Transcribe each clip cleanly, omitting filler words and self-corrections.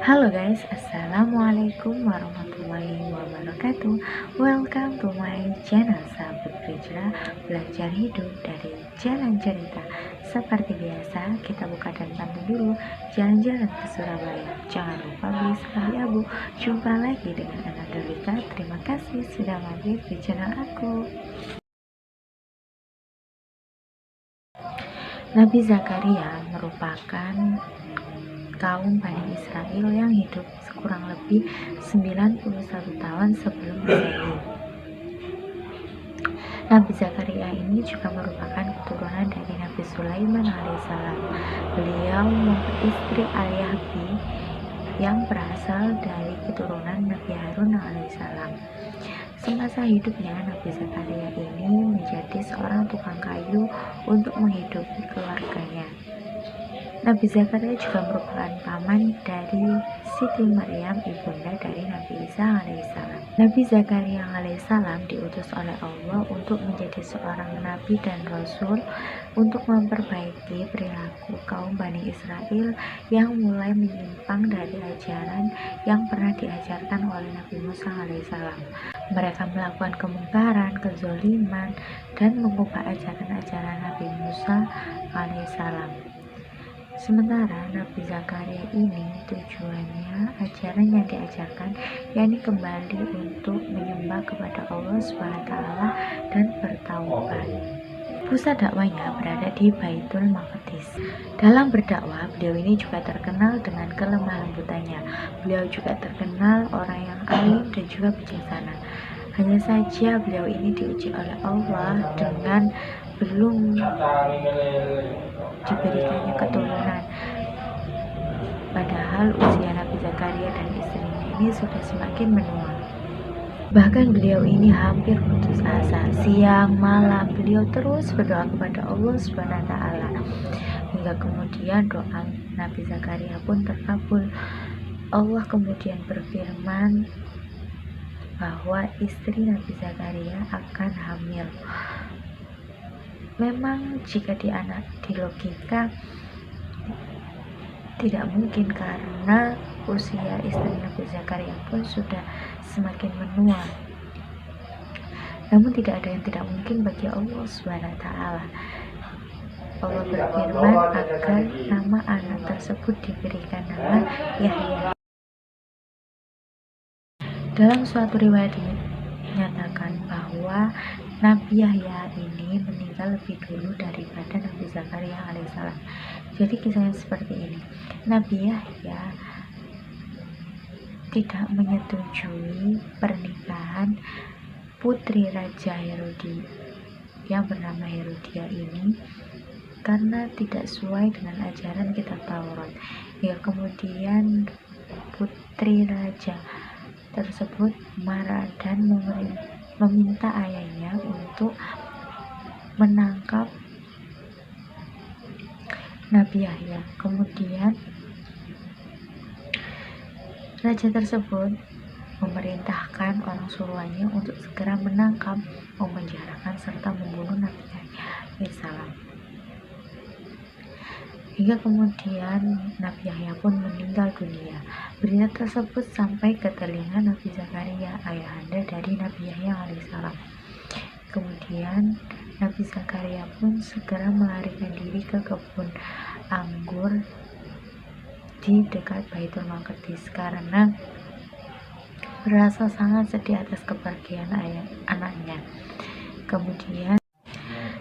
Halo guys, assalamualaikum warahmatullahi wabarakatuh. Welcome to my channel Sahabat Hijrah, belajar hidup dari jalan cerita. Seperti biasa, kita buka dan pantau dulu jalan-jalan ke Surabaya. Jangan lupa beli sekali abu. Jumpa lagi dengan anak Delika. Terima kasih sudah mampir di channel aku. Nabi Zakaria merupakan kaum Bani Israel yang hidup kurang lebih 91 tahun sebelum Masehi. Nabi Zakaria ini juga merupakan keturunan dari Nabi Sulaiman alaihissalam. Beliau memperistri Al-Yahbi yang berasal dari keturunan Nabi Harun alaihissalam. Semasa hidupnya, Nabi Zakaria ini menjadi seorang tukang kayu untuk menghidupi keluarganya. Nabi Zakaria juga merupakan paman dari Siti Maryam, ibunda dari Nabi Isa alaihissalam. Nabi Zakaria alaihissalam diutus oleh Allah untuk menjadi seorang nabi dan rasul untuk memperbaiki perilaku kaum Bani Israel yang mulai menyimpang dari ajaran yang pernah diajarkan oleh Nabi Musa alaihissalam. Mereka melakukan kemungkaran, kezoliman, dan mengubah ajaran-ajaran Nabi Musa alaihissalam. Sementara Nabi Zakaria ini tujuannya ajaran yang diajarkan yakni kembali untuk menyembah kepada Allah SWT dan bertaubat. Pusat dakwanya berada di Baitul Maqdis. Dalam berdakwah, beliau ini juga terkenal dengan kelemah lembutannya. Beliau juga terkenal orang yang alim dan juga bijaksana. Hanya saja beliau ini diuji oleh Allah dengan belum diberikannya keturunan, padahal usia Nabi Zakaria dan istrinya ini sudah semakin menua. Bahkan beliau ini hampir putus asa. Siang malam beliau terus berdoa kepada Allah SWT, hingga kemudian doa Nabi Zakaria pun terkabul. Allah kemudian berfirman bahwa istri Nabi Zakaria akan hamil. Memang jika di logika tidak mungkin, karena usia istri Nabi Zakaria pun sudah semakin menua. Namun tidak ada yang tidak mungkin bagi Allah SWT. Allah berfirman agar nama anak tersebut diberikan nama Yahya. Dalam suatu riwayat dinyatakan bahwa Nabi Yahya ini meninggal lebih dulu daripada Nabi Zakaria alaihissalam. Jadi kisahnya seperti ini. Nabi Yahya tidak menyetujui pernikahan putri Raja Herodi yang bernama Herodia ini karena tidak sesuai dengan ajaran kitab Taurat. Ya, kemudian putri raja tersebut marah dan meminta ayahnya untuk menangkap Nabi Yahya. Kemudian raja tersebut memerintahkan orang suruhannya untuk segera menangkap, memenjarakan, serta membunuh Nabi Yahya alaihissalam. Hingga kemudian Nabi Yahya pun meninggal dunia. Berita tersebut sampai ke telinga Nabi Zakaria, ayahanda dari Nabi Yahya alaihissalam. Kemudian Nabi Zakaria pun segera melarikan diri ke kebun anggur di dekat Baitul Maqdis karena merasa sangat sedih atas kepergian anaknya. Kemudian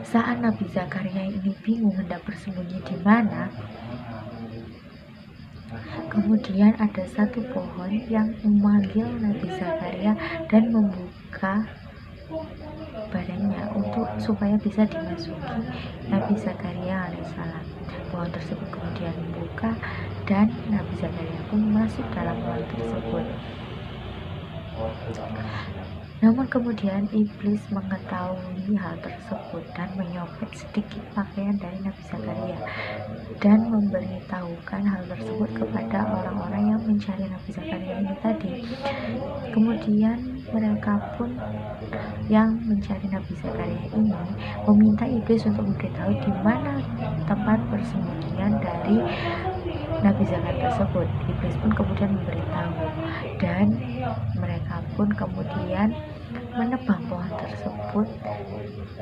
saat Nabi Zakaria ini bingung hendak bersembunyi di mana, kemudian ada satu pohon yang memanggil Nabi Zakaria dan membuka badannya supaya bisa dimasuki Nabi Zakaria alaihissalam. Pohon tersebut kemudian membuka dan Nabi Zakaria pun masuk dalam pohon tersebut. Namun kemudian iblis mengetahui hal tersebut dan menyopek sedikit pakaian dari Nabi Zakaria dan memberitahukan hal tersebut kepada orang-orang yang mencari Nabi Zakaria ini tadi. Kemudian mereka pun yang mencari Nabi Zakaria ini meminta iblis untuk memberitahu di mana tempat persembunyian dari Nabi Zakaria tersebut. Iblis pun kemudian memberitahu, dan mereka pun kemudian menebang pohon tersebut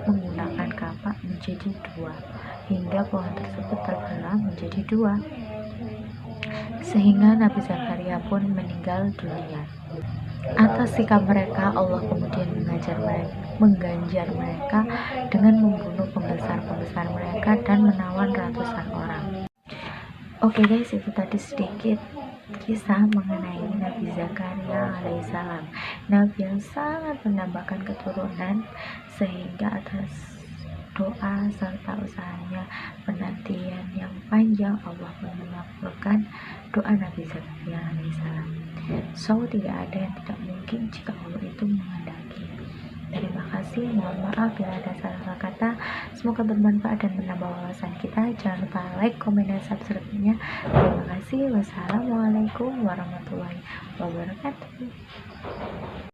menggunakan kapak menjadi dua, hingga pohon tersebut terbelah menjadi dua, sehingga Nabi Zakaria pun meninggal dunia. Atas sikap mereka, Allah kemudian mengganjar mereka dengan membunuh pembesar-pembesar mereka dan menawan ratusan orang. Oke guys, itu tadi sedikit kisah mengenai Nabi Zakaria alaihissalam, Nabi yang sangat menambahkan keturunan, sehingga atas doa serta usahanya penantian yang panjang, Allah pun mengabulkan doa Nabi Zakaria alaihissalam. So, tidak ada yang tidak mungkin jika Allah itu menghendaki. Terima kasih, mohon maaf bila ada salah kata. Semoga bermanfaat dan menambah wawasan kita. Jangan lupa like, komen, dan subscribe-nya. Terima kasih. Wassalamualaikum warahmatullahi wabarakatuh.